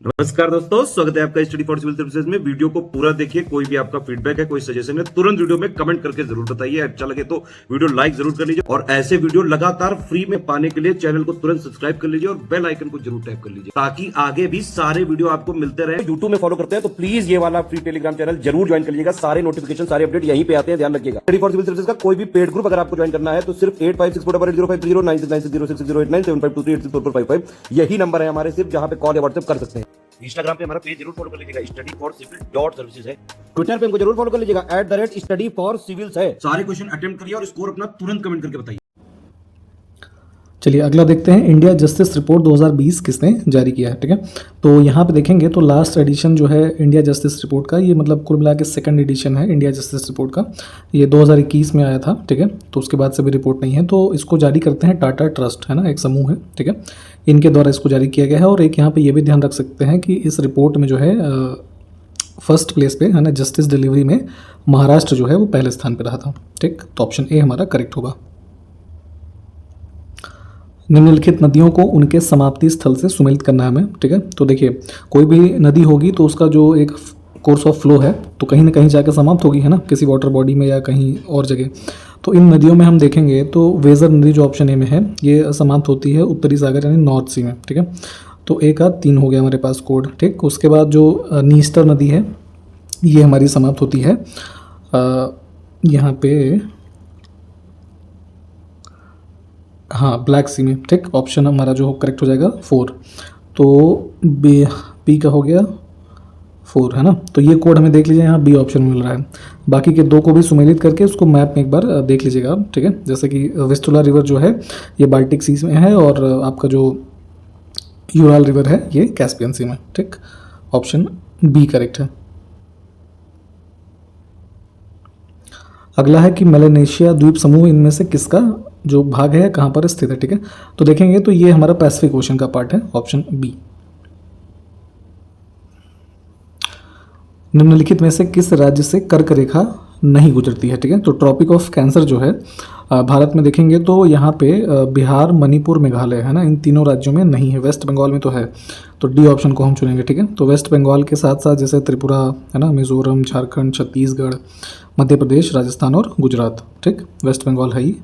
नमस्कार दोस्तों, स्वागत है आपका स्टडी फॉर सिविल सर्विसेज में। वीडियो को पूरा देखिए। कोई भी आपका फीडबैक है, कोई सजेशन है, तुरंत वीडियो में कमेंट करके जरूर बताइए। अच्छा लगे तो वीडियो लाइक जरूर कर लीजिए और ऐसे वीडियो लगातार फ्री में पाने के लिए चैनल को तुरंत सब्सक्राइब कर लीजिए और बेल आइकन को जरूर टैप कर लीजिए ताकि आगे भी सारे वीडियो आपको मिलते रहे। यूट्यूब में फॉलो करते हैं तो प्लीज ये वाला फ्री टेलीग्राम चैनल जरूर ज्वाइन कर लीजिएगा। सारे नोटिफिकेशन, सारे अपडेट यहीं पे आते हैं, ध्यान रखिएगा। स्टडी फॉर सिविल सर्विसेज का कोई भी पेड ग्रुप अगर आपको ज्वाइन करना है तो सिर्फ 856480560660897523864455 यही नंबर है हमारे, सिर्फ जहां पे कॉल या व्हाट्सएप कर सकते हैं। इंस्टाग्राम पे हमारा पेज जरूर फॉलो कर लीजिएगा, study for civil dot services है। ट्विटर पे हमको जरूर फॉलो कर लीजिएगा, @study for civils है। सारे क्वेश्चन अटेम्प्ट करिए और स्कोर अपना तुरंत कमेंट करके बताइए। चलिए अगला देखते हैं, इंडिया जस्टिस रिपोर्ट 2020 किसने जारी किया है। ठीक है, तो यहाँ पे देखेंगे तो लास्ट एडिशन जो है इंडिया जस्टिस रिपोर्ट का, ये मतलब कुल मिला के सेकंड एडिशन है इंडिया जस्टिस रिपोर्ट का। ये 2021 में आया था। ठीक है, तो उसके बाद से भी रिपोर्ट नहीं है, तो इसको जारी करते हैं टाटा ट्रस्ट, है ना, एक समूह है। ठीक है, इनके द्वारा इसको जारी किया गया है। और एक यहाँ पे ये भी ध्यान रख सकते हैं कि इस रिपोर्ट में जो है फर्स्ट प्लेस पे, है ना, जस्टिस डिलीवरी में महाराष्ट्र जो है वो पहले स्थान पे रहा था। ठीक, तो ऑप्शन ए हमारा करेक्ट होगा। निम्नलिखित नदियों को उनके समाप्ति स्थल से सुमेलित करना है हमें। ठीक है, तो देखिए कोई भी नदी होगी तो उसका जो एक कोर्स ऑफ फ्लो है तो कहीं ना कहीं जाकर समाप्त होगी, है ना, किसी वाटर बॉडी में या कहीं और जगह। तो इन नदियों में हम देखेंगे तो वेजर नदी जो ऑप्शन ए में है ये समाप्त होती है उत्तरी सागर यानी नॉर्थ सी में। ठीक है, तो एक आध तीन हो गया हमारे पास कोड। ठीक, उसके बाद जो नीस्टर नदी है ये हमारी समाप्त होती है यहाँ पे, हाँ, ब्लैक सी में। ठीक, ऑप्शन हमारा जो करेक्ट हो जाएगा 4। तो बी का हो गया 4, है ना। तो ये कोड हमें देख लीजिए, यहाँ बी ऑप्शन मिल रहा है। बाकी के दो को भी सुमेलित करके उसको मैप में एक बार देख लीजिएगा आप। ठीक है, जैसे कि विस्टुला रिवर जो है ये बाल्टिक सी में है और आपका जो यूराल रिवर है ये कैस्पियन सी में। ठीक, ऑप्शन बी करेक्ट है। अगला है कि मेलानेशिया द्वीप समूह इनमें से किसका जो भाग है कहाँ पर स्थित है। ठीक है, तो देखेंगे तो ये हमारा पैसिफिक ओशन का पार्ट है, ऑप्शन बी। निम्नलिखित में से किस राज्य से कर्क रेखा नहीं गुजरती है। ठीक है, तो ट्रॉपिक ऑफ कैंसर जो है भारत में देखेंगे तो यहाँ पे बिहार, मणिपुर, मेघालय, है ना, इन तीनों राज्यों में नहीं है। वेस्ट बंगाल में तो है, तो डी ऑप्शन को हम चुनेंगे। ठीक है, तो वेस्ट बंगाल के साथ साथ जैसे त्रिपुरा, है ना, मिजोरम, झारखंड, छत्तीसगढ़, मध्य प्रदेश, राजस्थान और गुजरात। ठीक, वेस्ट बंगाल है ही,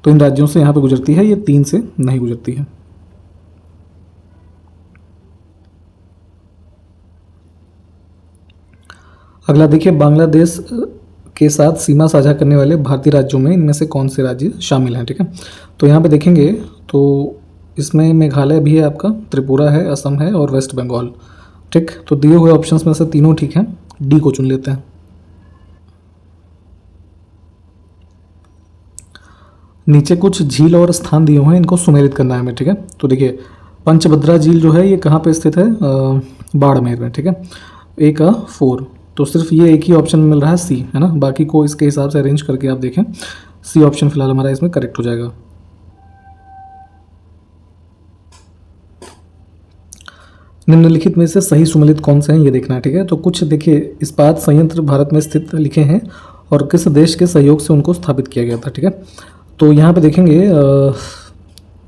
तो इन राज्यों से यहाँ पे गुजरती है, ये 3 से नहीं गुजरती है। अगला देखिए, बांग्लादेश के साथ सीमा साझा करने वाले भारतीय राज्यों में इनमें से कौन से राज्य शामिल हैं। ठीक है, तो यहाँ पे देखेंगे तो इसमें मेघालय भी है आपका, त्रिपुरा है, असम है और वेस्ट बंगाल। ठीक, तो दिए हुए ऑप्शंस में से तीनों ठीक हैं, डी को चुन लेते हैं। नीचे कुछ झील और स्थान दिए हुए हैं, इनको सुमेलित करना है हमें। ठीक है, तो देखिए पंचभद्रा झील जो है ये कहाँ पे स्थित है, बाड़मेर में। ठीक है, ए का 4, तो सिर्फ ये एक ही ऑप्शन मिल रहा है सी, है ना, बाकी को इसके हिसाब से अरेंज करके आप देखें। सी ऑप्शन फिलहाल हमारा इसमें करेक्ट हो जाएगा। निम्नलिखित में से सही सुमेलित कौन से हैं ये देखना है। ठीक है, तो कुछ देखिए इस्पात संयंत्र भारत में स्थित लिखे हैं और किस देश के सहयोग से उनको स्थापित किया गया था। ठीक है, तो यहाँ पे देखेंगे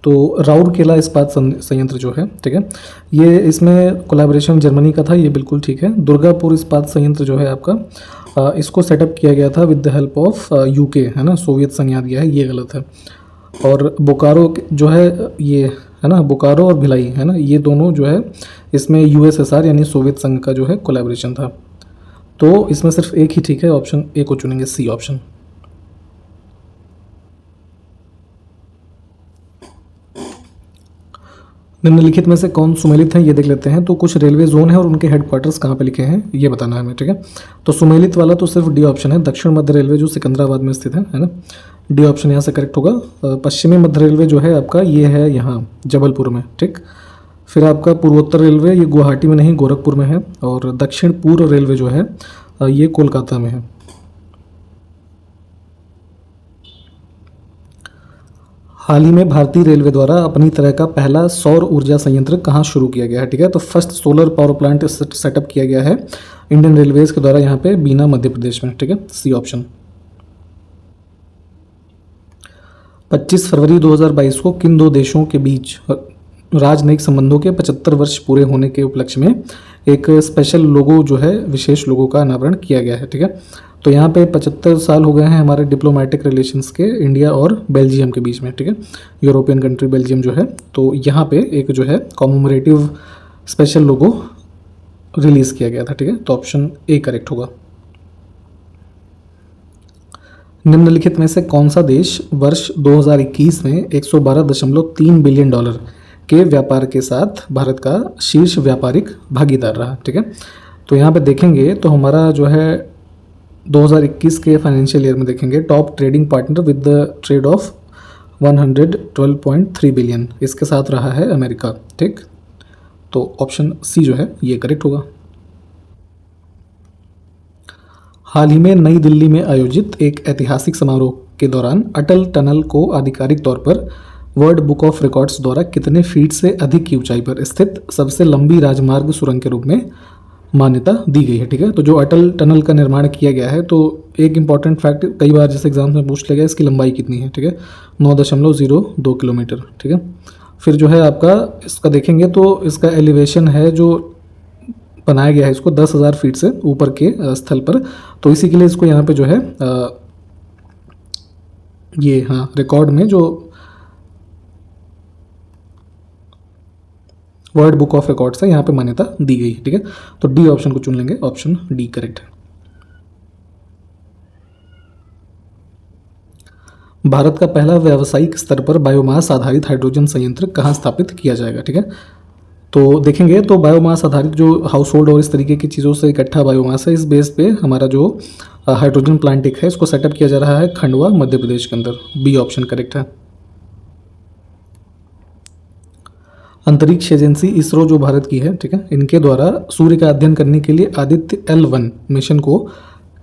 तो राउरकेला इस्पात संयंत्र जो है, ठीक है, ये इसमें कोलैबोरेशन जर्मनी का था, ये बिल्कुल ठीक है। दुर्गापुर इस्पात संयंत्र जो है आपका इसको सेटअप किया गया था with the help of UK, है ना, सोवियत संघ याद गया है, ये गलत है। और बोकारो जो है ये, है ना, बोकारो और भिलाई, है ना, ये दोनों जो है इसमें यूएसएसआर यानी सोवियत संघ का जो है कोलैबोरेशन था। तो इसमें सिर्फ एक ही ठीक है, ऑप्शन ए को चुनेंगे, सी ऑप्शन। निम्नलिखित में से कौन सुमेलित है ये देख लेते हैं। तो कुछ रेलवे जोन है और उनके हेडक्वार्टर्स कहाँ पे लिखे हैं ये बताना है हमें। ठीक है, तो सुमेलित वाला तो सिर्फ डी ऑप्शन है, दक्षिण मध्य रेलवे जो सिकंदराबाद में स्थित है ना, डी ऑप्शन यहाँ से करेक्ट होगा। पश्चिमी मध्य रेलवे जो है आपका ये है यहाँ जबलपुर में। ठीक, फिर आपका पूर्वोत्तर रेलवे ये गुवाहाटी में नहीं गोरखपुर में है, और दक्षिण पूर्व रेलवे जो है ये कोलकाता में है। हाल ही में भारतीय रेलवे द्वारा अपनी तरह का पहला सौर ऊर्जा संयंत्र कहाँ शुरू किया गया है। ठीक है, तो first solar power plant setup किया गया है इंडियन रेलवेज के द्वारा यहाँ पे बीना, मध्य प्रदेश में। ठीक है, सी ऑप्शन। 25 फरवरी 2022 को किन दो देशों के बीच राजनयिक संबंधों के 75 वर्ष पूरे होने के उपलक्ष्य में एक स्पेशल लोगो जो है, विशेष लोगो का अनावरण किया गया है। ठीक है, तो यहाँ पे 75 साल हो गए हैं हमारे डिप्लोमेटिक रिलेशंस के इंडिया और बेल्जियम के बीच में। ठीक है, यूरोपियन कंट्री बेल्जियम जो है, तो यहाँ पे एक जो है कॉमेमोरेटिव स्पेशल लोगो रिलीज़ किया गया था। ठीक है, तो ऑप्शन ए करेक्ट होगा। निम्नलिखित में से कौन सा देश वर्ष 2021 में 112.3 बिलियन डॉलर के व्यापार के साथ भारत का शीर्ष व्यापारिक भागीदार रहा? ठीक है, तो यहाँ पे देखेंगे तो हमारा जो है 2021 के फाइनेंशियल ईयर में देखेंगे top trading partner with the trade off 112.3 billion, इसके साथ रहा है अमेरिका। ठीक, तो ऑप्शन सी जो है ये करेक्ट होगा। हाल ही में नई दिल्ली में आयोजित एक ऐतिहासिक समारोह के दौरान अटल टनल को आधिकारिक तौर पर वर्ल्ड बुक ऑफ रिकॉर्ड्स द्वारा कितने फीट से अधिक की ऊंचाई पर स्थित सबसे लंबी राजमार्ग सुरंग के रूप में मान्यता दी गई है? ठीक है, तो जो अटल टनल का निर्माण किया गया है, तो एक इंपॉर्टेंट फैक्ट कई बार जैसे एग्जाम में पूछ लिया गया, इसकी लंबाई कितनी है? ठीक है, 9.02 किलोमीटर। ठीक है, फिर जो है आपका इसका देखेंगे तो इसका एलिवेशन है जो बनाया गया है इसको 10,000 फीट से ऊपर के स्थल पर, तो इसी के लिए इसको यहाँ पे जो है ये रिकॉर्ड में जो वर्ल्ड बुक ऑफ रिकॉर्ड्स है यहाँ पे मान्यता दी गई है। ठीक है, तो डी ऑप्शन को चुन लेंगे, ऑप्शन डी करेक्ट है। भारत का पहला व्यावसायिक स्तर पर बायोमास आधारित हाइड्रोजन संयंत्र कहाँ स्थापित किया जाएगा? ठीक है, तो देखेंगे तो बायोमास आधारित जो हाउस होल्ड और इस तरीके की चीज़ों से इकट्ठा बायोमास है, इस बेस पे हमारा जो हाइड्रोजन प्लांट एक है इसको सेटअप किया जा रहा है खंडवा मध्य प्रदेश के अंदर। बी ऑप्शन करेक्ट है। अंतरिक्ष एजेंसी इसरो जो भारत की है, ठीक है, इनके द्वारा सूर्य का अध्ययन करने के लिए आदित्य L1 मिशन को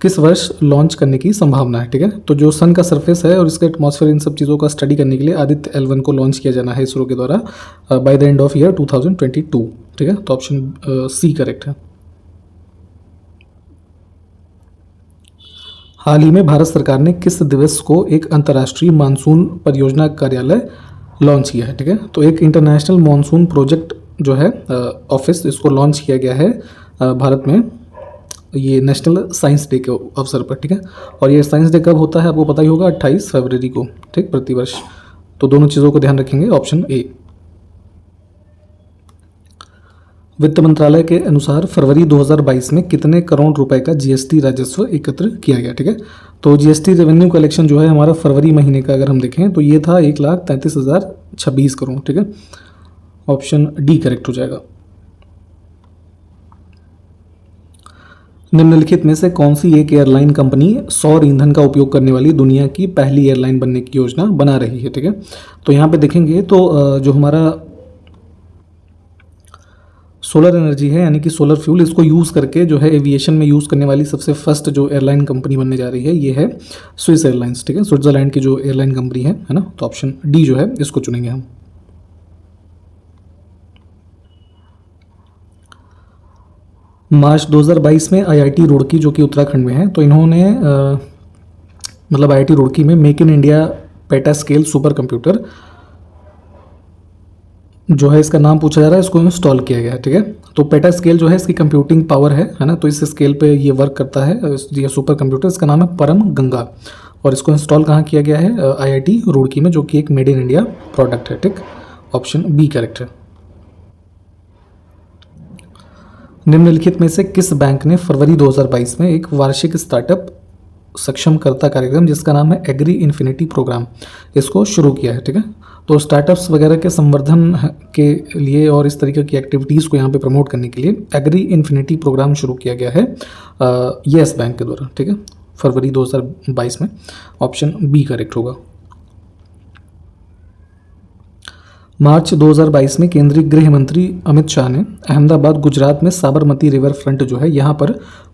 किस वर्ष लॉन्च करने की संभावना है? ठीक है, तो जो सन का सरफेस है और इसके एटमॉस्फेयर इन सब चीज़ों का स्टडी करने के लिए आदित्य L1 को लॉन्च किया जाना है इसरो के द्वारा by the end of year 2022। ठीक है, तो ऑप्शन सी करेक्ट है। हाल ही में भारत सरकार ने किस दिवस को एक अंतर्राष्ट्रीय मानसून परियोजना कार्यालय लॉन्च किया है? ठीक है, तो एक इंटरनेशनल मानसून प्रोजेक्ट जो है ऑफिस, इसको लॉन्च किया गया है भारत में, ये नेशनल साइंस डे के अवसर पर। ठीक है, और ये साइंस डे कब होता है आपको पता ही होगा, 28 फरवरी को। ठीक, प्रतिवर्ष। तो दोनों चीज़ों को ध्यान रखेंगे, ऑप्शन ए। वित्त मंत्रालय के अनुसार फरवरी 2022 में कितने करोड़ रुपए का जीएसटी राजस्व एकत्र किया गया? ठीक है, तो जीएसटी रेवेन्यू कलेक्शन जो है हमारा फरवरी महीने का अगर हम देखें तो ये था 1,33,026 करोड़। ठीक है, ऑप्शन डी करेक्ट हो जाएगा। निम्नलिखित में से कौन सी एक एयरलाइन कंपनी सौर ईंधन का उपयोग करने वाली दुनिया की पहली एयरलाइन बनने की योजना बना रही है? ठीक है, तो यहाँ पे देखेंगे तो जो हमारा सोलर एनर्जी है यानी कि सोलर फ्यूल, इसको यूज़ करके जो है एविएशन में यूज़ करने वाली सबसे फर्स्ट जो एयरलाइन कंपनी बनने जा रही है ये है स्विस एयरलाइंस। ठीक है, स्विट्जरलैंड की जो एयरलाइन कंपनी है ना, तो ऑप्शन डी जो है इसको चुनेंगे हम। मार्च 2022 में आईआईटी रुड़की जो कि उत्तराखंड में है, तो इन्होंने मतलब आईआईटी रुड़की में make in India PETA scale super computer जो है इसका नाम पूछा जा रहा है, इसको इंस्टॉल किया गया है। ठीक है, तो पेटा स्केल जो है इसकी कंप्यूटिंग पावर है ना, तो इस स्केल पे ये वर्क करता है ये सुपर कंप्यूटर, इसका नाम है परम गंगा, और इसको इंस्टॉल कहाँ किया गया है? आईआईटी रुड़की में, जो कि एक मेड इन इंडिया प्रोडक्ट है। ठीक, ऑप्शन बी करेक्ट है। निम्नलिखित में से किस बैंक ने फरवरी 2022 में एक वार्षिक स्टार्टअप सक्षमकर्ता कार्यक्रम जिसका नाम है एग्री इन्फिनिटी प्रोग्राम, इसको शुरू किया है? ठीक है, तो स्टार्टअप्स वगैरह के संवर्धन के लिए और इस तरीके की एक्टिविटीज़ को यहाँ पे प्रमोट करने के लिए एग्री इन्फिनिटी प्रोग्राम शुरू किया गया है येस बैंक के द्वारा। ठीक है, फरवरी 2022 में, ऑप्शन बी करेक्ट होगा। मार्च 2022 में केंद्रीय गृह मंत्री अमित शाह ने अहमदाबाद गुजरात में साबरमती रिवर फ्रंट जो है यहाँ पर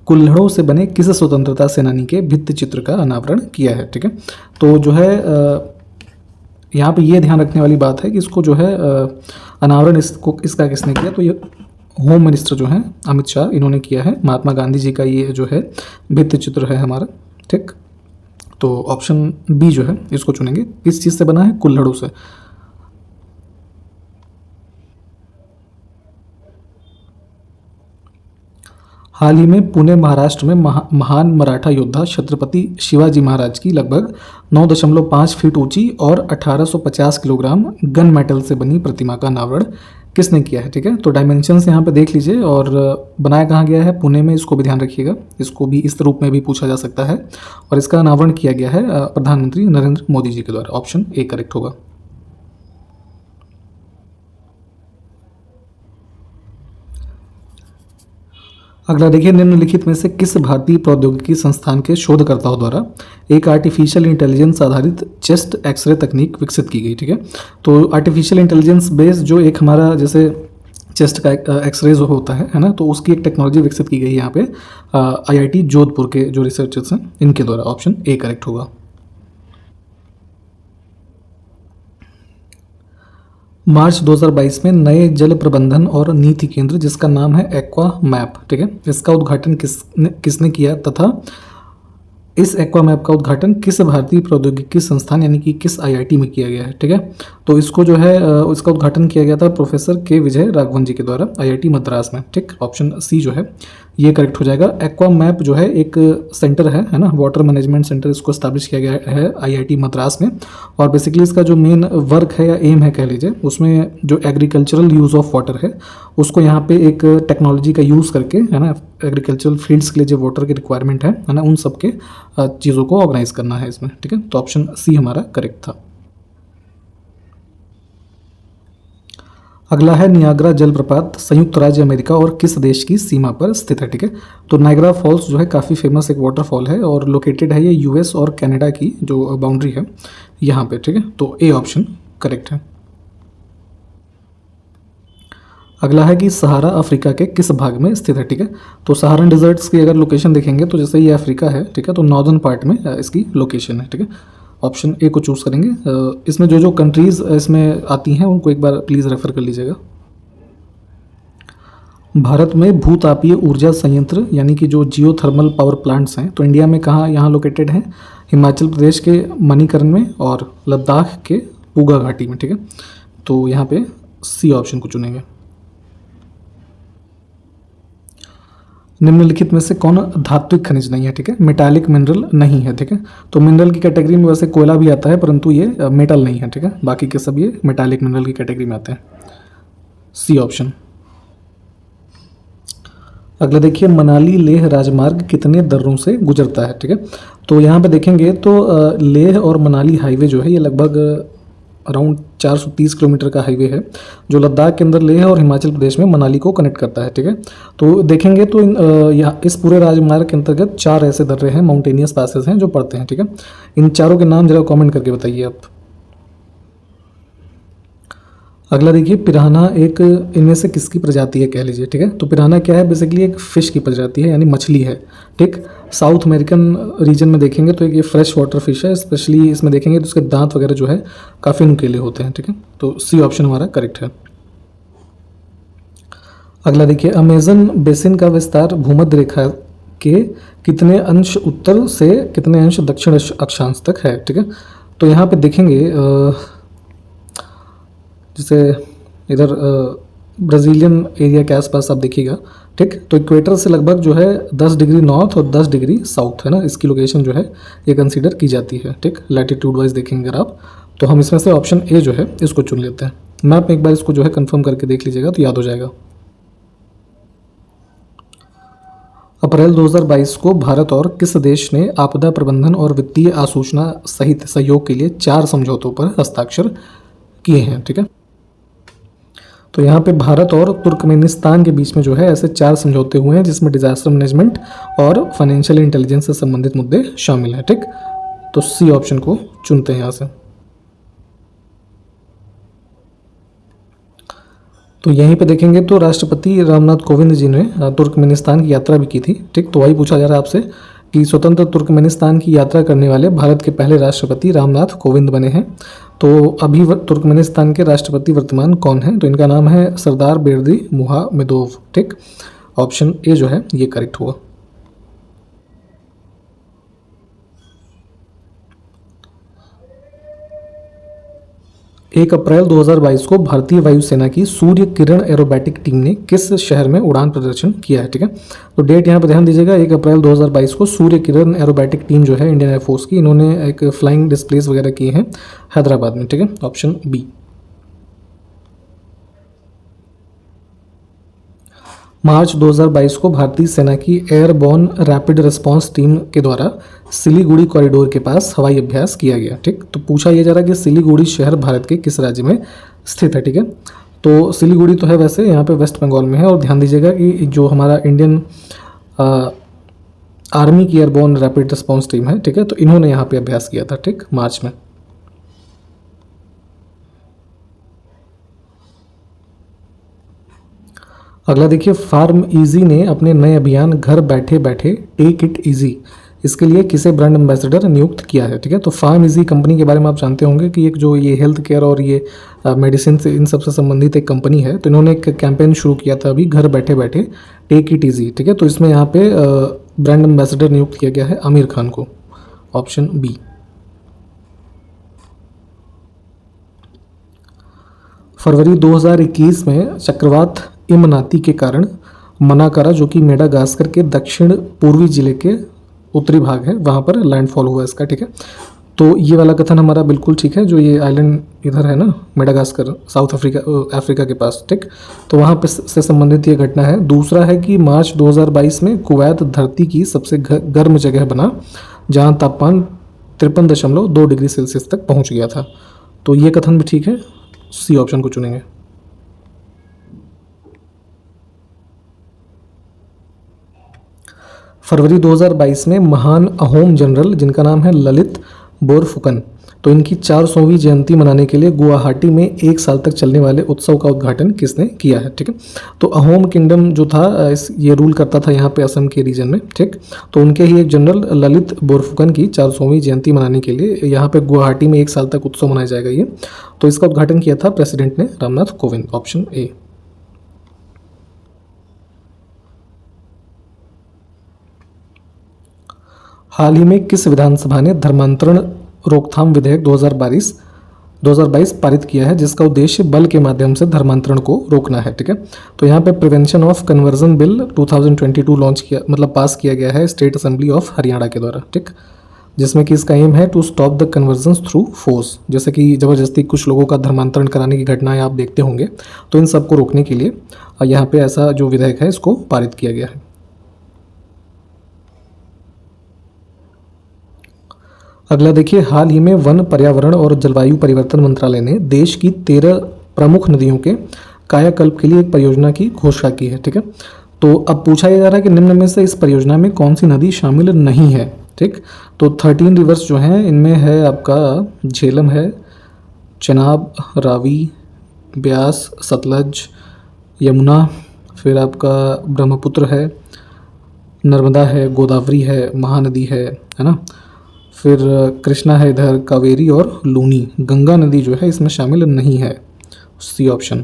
कुल्हड़ों से बने किस स्वतंत्रता सेनानी के भित्ति चित्र का अनावरण किया है? ठीक है, तो जो है यहाँ पे ये ध्यान रखने वाली बात है कि इसको जो है अनावरण इसका किसने किया, तो ये होम मिनिस्टर जो है अमित शाह, इन्होंने किया है। महात्मा गांधी जी का ये जो है भित्ति चित्र है हमारा। ठीक, तो ऑप्शन बी जो है इसको चुनेंगे। किस चीज़ से बना है? कुल्हड़ों से। हाल ही में पुणे महाराष्ट्र में महान मराठा योद्धा छत्रपति शिवाजी महाराज की लगभग 9.5 फीट ऊंची और 1850 किलोग्राम गन मेटल से बनी प्रतिमा का अनावरण किसने किया है? ठीक है, तो डायमेंशंस यहाँ पे देख लीजिए और बनाया कहाँ गया है? पुणे में। इसको भी ध्यान रखिएगा, इसको भी इस रूप में भी पूछा जा सकता है। और इसका अनावरण किया गया है प्रधानमंत्री नरेंद्र मोदी जी के द्वारा। ऑप्शन ए करेक्ट होगा। अगला देखिए, निम्नलिखित में से किस भारतीय प्रौद्योगिकी संस्थान के शोधकर्ताओं द्वारा एक आर्टिफिशियल इंटेलिजेंस आधारित चेस्ट एक्सरे तकनीक विकसित की गई? ठीक है, तो आर्टिफिशियल इंटेलिजेंस बेस्ड जो एक हमारा जैसे चेस्ट का एक्सरे जो होता है ना, तो उसकी एक टेक्नोलॉजी विकसित की गई है यहाँ पे आईआईटी जोधपुर के जो रिसर्चर्स हैं इनके द्वारा। ऑप्शन ए करेक्ट होगा। मार्च 2022 में नए जल प्रबंधन और नीति केंद्र जिसका नाम है एक्वा मैप, ठीक है, इसका उद्घाटन किसने किया तथा इस एक्वा मैप का उद्घाटन किस भारतीय प्रौद्योगिकी संस्थान यानी कि किस आईआईटी में किया गया है? ठीक है, तो इसको जो है इसका उद्घाटन किया गया था प्रोफेसर के विजय राघवन जी के द्वारा आईआईटी मद्रास में। ठीक, ऑप्शन सी जो है ये करेक्ट हो जाएगा। एक्वा मैप जो है एक सेंटर है ना, वाटर मैनेजमेंट सेंटर, इसको स्टैब्लिश किया गया है आईआईटी मद्रास में। और बेसिकली इसका जो मेन वर्क है या एम है कह लीजिए, उसमें जो एग्रीकल्चरल यूज़ ऑफ वाटर है उसको यहाँ पे एक टेक्नोलॉजी का यूज़ करके, है ना, एग्रीकल्चरल फील्ड्स के लिए जो वाटर की रिक्वायरमेंट है ना, उन सब के चीज़ों को ऑर्गेनाइज करना है इसमें। ठीक है, तो ऑप्शन सी हमारा करेक्ट था। अगला है नियाग्रा जलप्रपात संयुक्त राज्य अमेरिका और किस देश की सीमा पर स्थित है? ठीक है, तो नायग्रा फॉल्स जो है काफ़ी फेमस एक वाटरफॉल है और लोकेटेड है ये यूएस और कनाडा की जो बाउंड्री है यहाँ पे। ठीक है, तो ए ऑप्शन करेक्ट है। अगला है कि सहारा अफ्रीका के किस भाग में स्थित है? ठीक है, तो सहारन डिजर्ट्स की अगर लोकेशन देखेंगे तो जैसे ये अफ्रीका है, ठीक है, तो नॉर्दर्न पार्ट में इसकी लोकेशन है। ठीक है, ऑप्शन ए को चूज़ करेंगे। इसमें जो जो कंट्रीज़ इसमें आती हैं उनको एक बार प्लीज़ रेफर कर लीजिएगा। भारत में भूतापीय ऊर्जा संयंत्र यानी कि जो जियो थर्मल पावर प्लांट्स हैं, तो इंडिया में कहाँ यहाँ लोकेटेड हैं? हिमाचल प्रदेश के मणिकर्ण में और लद्दाख के पूगा घाटी में। ठीक है, तो यहाँ पे सी ऑप्शन को चुनेंगे। निम्नलिखित में से कौन धात्विक खनिज नहीं है? ठीक है, मेटालिक मिनरल नहीं है। ठीक है, तो मिनरल की कैटेगरी में वैसे कोयला भी आता है परंतु ये मेटल नहीं है। ठीक है, बाकी के सब ये मेटालिक मिनरल की कैटेगरी में आते हैं। C option. अगला देखिए, मनाली लेह राजमार्ग कितने दर्रों से गुजरता है? ठीक है, तो यहाँ पे देखेंगे तो लेह और मनाली हाईवे जो है ये लगभग अराउंड 430 किलोमीटर का हाईवे है जो लद्दाख के अंदर लेह और हिमाचल प्रदेश में मनाली को कनेक्ट करता है। ठीक है, तो देखेंगे तो यहाँ इस पूरे राजमार्ग के अंतर्गत 4 ऐसे दर्रे हैं, माउंटेनियस पासेस हैं जो पड़ते हैं। ठीक है, इन चारों के नाम जरा कमेंट करके बताइए आप। अगला देखिए, पिराना एक इनमें से किसकी प्रजाति है कह लीजिए? ठीक है, तो पिराना क्या है? बेसिकली एक फिश की प्रजाति है यानी मछली है। ठीक, साउथ अमेरिकन रीजन में देखेंगे तो ये फ्रेश वाटर फिश है। स्पेशली इसमें देखेंगे तो उसके दांत वगैरह जो है काफ़ी नुकीले होते हैं। ठीक है, तो सी ऑप्शन हमारा करेक्ट है। अगला देखिए, अमेजन बेसिन का विस्तार भूमध्य रेखा के कितने अंश उत्तर से कितने अंश दक्षिण अक्षांश तक है? ठीक है, तो यहाँ पे देखेंगे जैसे इधर ब्राज़ीलियन एरिया के आसपास आप देखिएगा। ठीक, तो इक्वेटर से लगभग जो है 10 डिग्री नॉर्थ और 10 डिग्री साउथ है ना, इसकी लोकेशन जो है ये कंसीडर की जाती है। ठीक, लैटिट्यूड वाइज देखेंगे अगर आप, तो हम इसमें से ऑप्शन ए जो है इसको चुन लेते हैं। मैप में एक बार इसको जो है कंफर्म करके देख लीजिएगा तो याद हो जाएगा। अप्रैल 2022 को भारत और किस देश ने आपदा प्रबंधन और वित्तीय आसूचना सहित सहयोग के लिए 4 समझौतों पर हस्ताक्षर किए हैं? ठीक है, तो यहाँ पे भारत और तुर्कमेनिस्तान के बीच में जो है ऐसे 4 समझौते हुए हैं जिसमें डिजास्टर मैनेजमेंट और फाइनेंशियल इंटेलिजेंस से संबंधित मुद्दे शामिल हैं। ठीक, तो सी ऑप्शन को चुनते हैं यहाँ से। तो यहीं पे देखेंगे तो राष्ट्रपति रामनाथ कोविंद जी ने तुर्कमेनिस्तान की यात्रा भी की थी। ठीक, तो वही पूछा जा रहा है आपसे कि स्वतंत्र तुर्कमेनिस्तान की यात्रा करने वाले भारत के पहले राष्ट्रपति रामनाथ कोविंद बने हैं। तो अभी तुर्कमेनिस्तान के राष्ट्रपति वर्तमान कौन है? तो इनका नाम है सरदार बेर्दी मुहामेदोव। ठीक, ऑप्शन ए जो है ये करेक्ट हुआ। 1 अप्रैल 2022 को भारतीय वायुसेना की सूर्य किरण एरोबैटिक टीम ने किस शहर में उड़ान प्रदर्शन किया है? ठीक है, तो डेट यहाँ पे ध्यान दीजिएगा, 1 अप्रैल 2022 को सूर्य किरण एरोबैटिक टीम जो है इंडियन एयरफोर्स की, इन्होंने एक फ्लाइंग डिस्प्लेस वगैरह किए हैं हैदराबाद में। ठीक है, ऑप्शन बी। मार्च 2022 को भारतीय सेना की एयरबॉर्न रैपिड रिस्पांस टीम के द्वारा सिलीगुड़ी कॉरिडोर के पास हवाई अभ्यास किया गया। ठीक, तो पूछा यह जा रहा है कि सिलीगुड़ी शहर भारत के किस राज्य में स्थित है? ठीक है, तो सिलीगुड़ी तो है वैसे यहाँ पे वेस्ट बंगाल में है। और ध्यान दीजिएगा कि जो हमारा इंडियन आर्मी की एयरबॉर्न रैपिड रिस्पांस टीम है, ठीक है, तो इन्होंने यहाँ पे अभ्यास किया था, ठीक, मार्च में। अगला देखिए, फार्म इजी ने अपने नए अभियान घर बैठे बैठे टेक इट इजी, इसके लिए किसे ब्रांड एम्बेसडर नियुक्त किया है? ठीक है, तो फार्म इजी कंपनी के बारे में आप जानते होंगे कि एक जो ये हेल्थ केयर और ये मेडिसिन से इन सबसे संबंधित एक कंपनी है। तो इन्होंने एक कैंपेन शुरू किया था अभी, घर बैठे बैठे टेक इट इजी। ठीक है, तो इसमें यहाँ पे ब्रांड एम्बेसडर नियुक्त किया गया है आमिर खान को, ऑप्शन बी। फरवरी 2021 में चक्रवात इमनाती के कारण मनाकारा, जो कि मेडागास्कर के दक्षिण पूर्वी जिले के उत्तरी भाग है, वहाँ पर लैंडफॉल हुआ इसका। ठीक है, तो ये वाला कथन हमारा बिल्कुल ठीक है, जो ये आइलैंड इधर है ना, मेडागास्कर साउथ अफ्रीका के पास। ठीक, तो वहाँ पे से संबंधित ये घटना है। दूसरा है कि मार्च 2022 में कुवैत धरती की सबसे गर्म जगह बना, जहाँ तापमान 53.2 डिग्री सेल्सियस तक पहुँच गया था। तो ये कथन भी ठीक है, सी ऑप्शन को चुनेंगे। फरवरी 2022 में महान अहोम जनरल, जिनका नाम है ललित बोरफुकन, तो इनकी 400वीं जयंती मनाने के लिए गुवाहाटी में 1 साल तक चलने वाले उत्सव का उद्घाटन किसने किया है? ठीक है, तो अहोम किंगडम जो था ये रूल करता था यहाँ पे असम के रीजन में। ठीक, तो उनके ही एक जनरल ललित बोरफुकन की 400वीं जयंती मनाने के लिए यहाँ पे गुवाहाटी में 1 साल तक उत्सव मनाया जाएगा ये। तो इसका उद्घाटन किया था प्रेसिडेंट ने रामनाथ कोविंद, ऑप्शन ए। हाल ही में किस विधानसभा ने धर्मांतरण रोकथाम विधेयक 2022 पारित किया है, जिसका उद्देश्य बल के माध्यम से धर्मांतरण को रोकना है? ठीक है, तो यहाँ पे prevention of conversion bill 2022 launch किया, मतलब पास किया गया है स्टेट असेंबली ऑफ हरियाणा के द्वारा। ठीक, जिसमें कि इसका एम है to stop the conversion through force, जैसे कि ज़बरदस्ती कुछ लोगों का धर्मांतरण कराने की घटनाएं आप देखते होंगे, तो इन सबको रोकने के लिए यहाँ पे ऐसा जो विधेयक है इसको पारित किया गया है। अगला देखिए, हाल ही में वन, पर्यावरण और जलवायु परिवर्तन मंत्रालय ने देश की 13 प्रमुख नदियों के कायाकल्प के लिए एक परियोजना की घोषणा की है। ठीक है, तो अब पूछा यह जा रहा है कि निम्न में से इस परियोजना में कौन सी नदी शामिल नहीं है? ठीक, तो 13 रिवर्स जो हैं इनमें है आपका झेलम है, चेनाब, रावी, ब्यास, सतलज, यमुना, फिर आपका ब्रह्मपुत्र है, नर्मदा है, गोदावरी है, महानदी है ना, फिर कृष्णा है इधर, कावेरी और लूनी। गंगा नदी जो है इसमें शामिल नहीं है, सी ऑप्शन।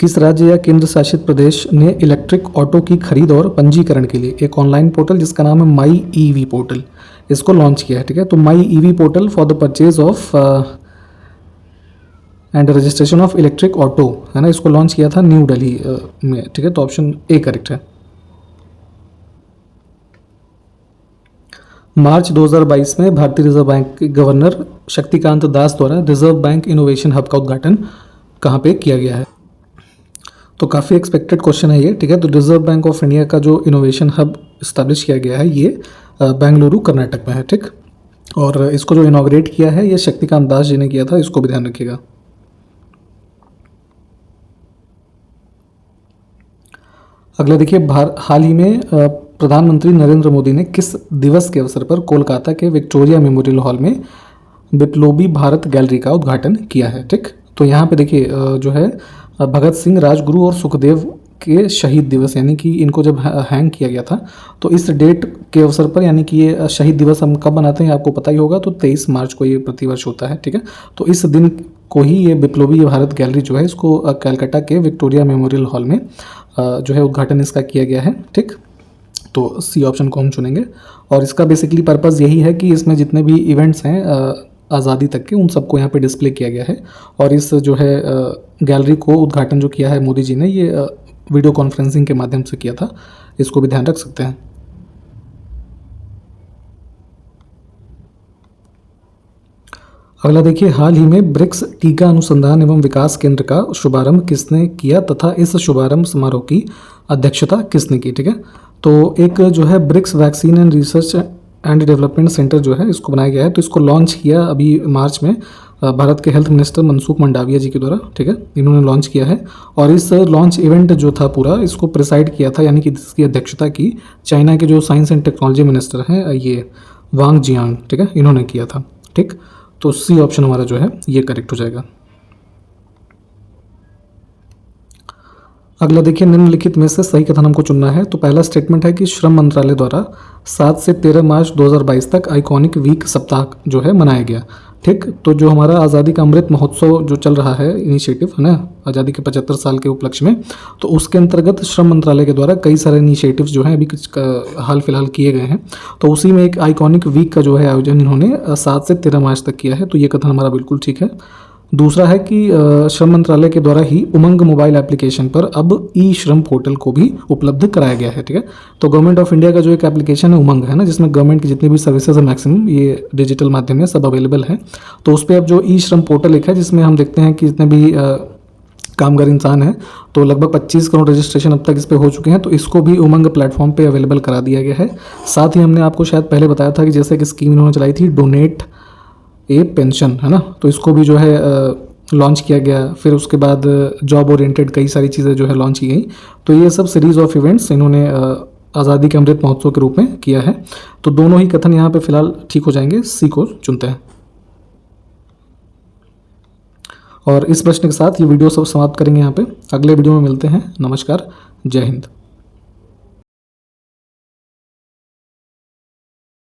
किस राज्य या केंद्र शासित प्रदेश ने इलेक्ट्रिक ऑटो की खरीद और पंजीकरण के लिए एक ऑनलाइन पोर्टल, जिसका नाम है माई ईवी पोर्टल, इसको लॉन्च किया है? ठीक है, तो my EV portal for the purchase of and registration of electric auto है ना, इसको लॉन्च किया था न्यू दिल्ली में। ठीक है, तो ऑप्शन ए करेक्ट है। मार्च 2022 में भारतीय रिजर्व बैंक के गवर्नर शक्तिकांत दास द्वारा रिजर्व बैंक इनोवेशन हब का उद्घाटन कहाँ पे किया गया है? तो काफ़ी एक्सपेक्टेड क्वेश्चन है ये। ठीक है, तो रिजर्व बैंक ऑफ इंडिया का जो इनोवेशन हब इस्टेब्लिश किया गया है ये बेंगलुरु कर्नाटक में है। ठीक, और इसको जो इनॉग्रेट किया है ये शक्तिकांत दास जी ने किया था, इसको भी ध्यान रखिएगा। अगला देखिए, हाल ही में प्रधानमंत्री नरेंद्र मोदी ने किस दिवस के अवसर पर कोलकाता के विक्टोरिया मेमोरियल हॉल में बिप्लोबी भारत गैलरी का उद्घाटन किया है? ठीक, तो यहाँ पे देखिए जो है भगत सिंह, राजगुरु और सुखदेव के शहीद दिवस, यानी कि इनको जब हैंग किया गया था, तो इस डेट के अवसर पर, यानी कि ये शहीद दिवस हम कब मनाते हैं आपको पता ही होगा, तो 23 मार्च को ये प्रतिवर्ष होता है। ठीक है, तो इस दिन को ही ये बिप्लोबी भारत गैलरी जो है इसको कलकत्ता के विक्टोरिया मेमोरियल हॉल में जो है उद्घाटन इसका किया गया है। ठीक, तो सी ऑप्शन को हम चुनेंगे। और इसका बेसिकली पर्पज़ यही है कि इसमें जितने भी इवेंट्स हैं आज़ादी तक के, उन सबको यहाँ पे डिस्प्ले किया गया है। और इस जो है गैलरी को उद्घाटन जो किया है मोदी जी ने, ये वीडियो कॉन्फ्रेंसिंग के माध्यम से किया था, इसको भी ध्यान रख सकते हैं। अगला देखिए, हाल ही में ब्रिक्स टीका अनुसंधान एवं विकास केंद्र का शुभारंभ किसने किया तथा इस शुभारंभ समारोह की अध्यक्षता किसने की। ठीक है, तो एक जो है BRICS vaccine and research and development centre जो है इसको बनाया गया है। तो इसको लॉन्च किया अभी मार्च में भारत के हेल्थ मिनिस्टर मनसुख मंडाविया जी के द्वारा। ठीक है, इन्होंने लॉन्च किया है। और इस लॉन्च इवेंट जो था पूरा, इसको प्रिसाइड किया था, यानी कि इसकी अध्यक्षता की चाइना के जो साइंस एंड टेक्नोलॉजी मिनिस्टर हैं, ये वांग जियांग, ठीक है, इन्होंने किया था। ठीक, तो सी ऑप्शन हमारा जो है ये करेक्ट हो जाएगा। अगला देखिए, निम्नलिखित में से सही कथन हमको चुनना है। तो पहला स्टेटमेंट है कि श्रम मंत्रालय द्वारा 7 से 13 मार्च 2022 तक आइकॉनिक वीक सप्ताह जो है मनाया गया। ठीक, तो जो हमारा आज़ादी का अमृत महोत्सव जो चल रहा है, इनिशिएटिव है ना, आज़ादी के 75 साल के उपलक्ष्य में, तो उसके अंतर्गत श्रम मंत्रालय के द्वारा कई सारे इनिशिएटिव्स जो हैं अभी कुछ हाल फिलहाल किए गए हैं। तो उसी में एक आइकॉनिक वीक का जो है आयोजन इन्होंने 7 से 13 मार्च तक किया है। तो ये कथन हमारा बिल्कुल ठीक है। दूसरा है कि श्रम मंत्रालय के द्वारा ही उमंग मोबाइल एप्लीकेशन पर अब ई श्रम पोर्टल को भी उपलब्ध कराया गया है। ठीक है, तो गवर्नमेंट ऑफ इंडिया का जो एक एप्लीकेशन है उमंग है ना, जिसमें गवर्नमेंट की जितनी भी सर्विसेज है मैक्सिमम ये डिजिटल माध्यम में सब अवेलेबल है। तो उस पर अब जो ई श्रम पोर्टल एक है, जिसमें हम देखते हैं कि जितने भी कामगार इंसान हैं, तो लगभग 25 करोड़ रजिस्ट्रेशन अब तक इस पर हो चुके हैं। तो इसको भी उमंग प्लेटफॉर्म पे अवेलेबल करा दिया गया है। साथ ही हमने आपको शायद पहले बताया था कि जैसे एक स्कीम इन्होंने चलाई थी, डोनेट ए पेंशन, है ना, तो इसको भी जो है लॉन्च किया गया। फिर उसके बाद जॉब ओरिएंटेड कई सारी चीज़ें जो है लॉन्च की गई। तो ये सब सीरीज़ ऑफ इवेंट्स इन्होंने आज़ादी के अमृत महोत्सव के रूप में किया है। तो दोनों ही कथन यहाँ पे फिलहाल ठीक हो जाएंगे, सी को चुनते हैं। और इस प्रश्न के साथ ये वीडियो सब समाप्त करेंगे यहाँ पे। अगले वीडियो में मिलते हैं। नमस्कार, जय हिंद।